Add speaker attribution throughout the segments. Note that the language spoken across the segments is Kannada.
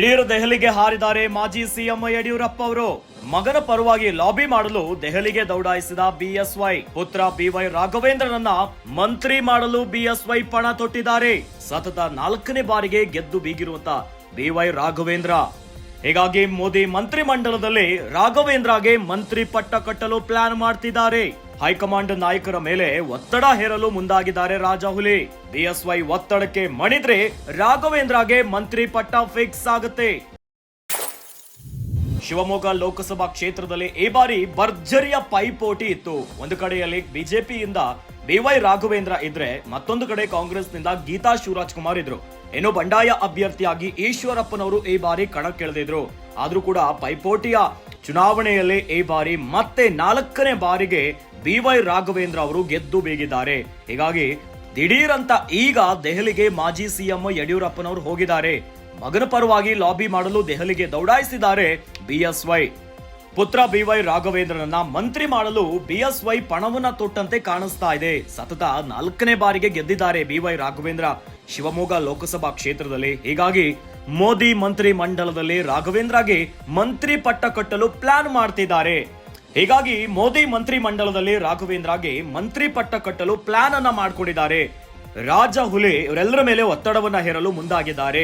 Speaker 1: ದಿಢೀರ್ ದೆಹಲಿಗೆ ಹಾರಿದ್ದಾರೆ ಮಾಜಿ ಸಿಎಂ ಯಡಿಯೂರಪ್ಪ ಅವರು. ಮಗನ ಪರವಾಗಿ ಲಾಬಿ ಮಾಡಲು ದೆಹಲಿಗೆ ದೌಡಾಯಿಸಿದ ಬಿಎಸ್ವೈ. ಪುತ್ರ ಬಿವೈ ರಾಘವೇಂದ್ರನನ್ನ ಮಂತ್ರಿ ಮಾಡಲು ಬಿಎಸ್ವೈ ಪಣ ತೊಟ್ಟಿದ್ದಾರೆ. ಸತತ 4ನೇ ಬಾರಿಗೆ ಗೆದ್ದು ಬೀಗಿರುವಂತ ಬಿವೈ ರಾಘವೇಂದ್ರ. ಹೀಗಾಗಿ ಮೋದಿ ಮಂತ್ರಿ ಮಂಡಲದಲ್ಲಿ ರಾಘವೇಂದ್ರಗೆ ಮಂತ್ರಿ ಪಟ್ಟ ಕಟ್ಟಲು ಪ್ಲಾನ್ ಮಾಡ್ತಿದ್ದಾರೆ. ಹೈಕಮಾಂಡ್ ನಾಯಕರ ಮೇಲೆ ಒತ್ತಡ ಹೇರಲು ಮುಂದಾಗಿದ್ದಾರೆ ರಾಜಹುಲಿ. ಬಿಎಸ್ವೈ ಒತ್ತಡಕ್ಕೆ ಮಣಿದ್ರೆ ರಾಘವೇಂದ್ರಗೆ ಮಂತ್ರಿ ಪಟ್ಟ ಫಿಕ್ಸ್ ಆಗುತ್ತೆ. ಶಿವಮೊಗ್ಗ ಲೋಕಸಭಾ ಕ್ಷೇತ್ರದಲ್ಲಿ ಈ ಬಾರಿ ಭರ್ಜರಿಯ ಪೈಪೋಟಿ ಇತ್ತು. ಒಂದು ಕಡೆಯಲ್ಲಿ ಬಿಜೆಪಿಯಿಂದ ಬಿವೈ ರಾಘವೇಂದ್ರ ಇದ್ರೆ, ಮತ್ತೊಂದು ಕಡೆ ಕಾಂಗ್ರೆಸ್ನಿಂದ ಗೀತಾ ಶಿವರಾಜ್ ಕುಮಾರ್ ಇದ್ರು. ಇನ್ನು ಬಂಡಾಯ ಅಭ್ಯರ್ಥಿಯಾಗಿ ಈಶ್ವರಪ್ಪನವರು ಈ ಬಾರಿ ಕಣಕ್ಕಿಳಿದಿದ್ರು. ಆದ್ರೂ ಕೂಡ ಪೈಪೋಟಿಯ ಚುನಾವಣೆಯಲ್ಲಿ ಈ ಬಾರಿ ಮತ್ತೆ 4ನೇ ಬಾರಿಗೆ ಬಿವೈ ರಾಘವೇಂದ್ರ ಅವರು ಗೆದ್ದು ಬೀಗಿದ್ದಾರೆ. ಹೀಗಾಗಿ ದಿಢೀರ್ ಅಂತ ಈಗ ದೆಹಲಿಗೆ ಮಾಜಿ ಸಿಎಂ ಯಡಿಯೂರಪ್ಪನವರು ಹೋಗಿದ್ದಾರೆ. ಮಗನ ಪರವಾಗಿ ಲಾಬಿ ಮಾಡಲು ದೆಹಲಿಗೆ ದೌಡಾಯಿಸಿದ್ದಾರೆ ಬಿಎಸ್ವೈ. ಪುತ್ರ ಬಿವೈ ರಾಘವೇಂದ್ರನನ್ನ ಮಂತ್ರಿ ಮಾಡಲು ಬಿಎಸ್ವೈ ಪಣವನ್ನ ತೊಟ್ಟಂತೆ ಕಾಣಿಸ್ತಾ ಇದೆ. ಸತತ 4ನೇ ಬಾರಿಗೆ ಗೆದ್ದಿದ್ದಾರೆ ಬಿವೈ ರಾಘವೇಂದ್ರ ಶಿವಮೊಗ್ಗ ಲೋಕಸಭಾ ಕ್ಷೇತ್ರದಲ್ಲಿ. ಹೀಗಾಗಿ ಮೋದಿ ಮಂತ್ರಿ ಮಂಡಲದಲ್ಲಿ ರಾಘವೇಂದ್ರಗೆ ಮಂತ್ರಿ ಪಟ್ಟ ಕಟ್ಟಲು ಪ್ಲಾನ್ ಮಾಡ್ತಿದ್ದಾರೆ. ಹೀಗಾಗಿ ಮೋದಿ ಮಂತ್ರಿ ಮಂಡಲದಲ್ಲಿ ರಾಘವೇಂದ್ರಗೆ ಮಂತ್ರಿ ಪಟ್ಟ ಕಟ್ಟಲು ಪ್ಲಾನ್ ಅನ್ನ ಮಾಡ್ಕೊಂಡಿದ್ದಾರೆ. ರಾಜ ಹುಲಿ ಇವರೆಲ್ಲರ ಮೇಲೆ ಒತ್ತಡವನ್ನ ಹೇರಲು ಮುಂದಾಗಿದ್ದಾರೆ.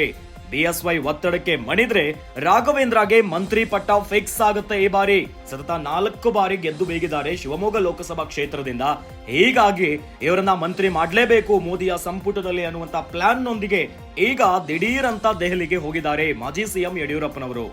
Speaker 1: ಬಿಎಸ್ವೈ ಒತ್ತಡಕ್ಕೆ ಮಣಿದ್ರೆ ರಾಘವೇಂದ್ರಗೆ ಮಂತ್ರಿ ಪಟ್ಟ ಫಿಕ್ಸ್ ಆಗುತ್ತೆ. ಈ ಬಾರಿ ಸತತ 4 ಬಾರಿ ಗೆದ್ದು ಬೀಗಿದ್ದಾರೆ ಶಿವಮೊಗ್ಗ ಲೋಕಸಭಾ ಕ್ಷೇತ್ರದಿಂದ. ಹೀಗಾಗಿ ಇವರನ್ನ ಮಂತ್ರಿ ಮಾಡಲೇಬೇಕು ಮೋದಿಯ ಸಂಪುಟದಲ್ಲಿ ಅನ್ನುವಂತ ಪ್ಲಾನ್ ನೊಂದಿಗೆ ಈಗ ದಿಢೀರ್ ಅಂತ ದೆಹಲಿಗೆ ಹೋಗಿದ್ದಾರೆ ಮಾಜಿ ಸಿಎಂ ಯಡಿಯೂರಪ್ಪನವರು.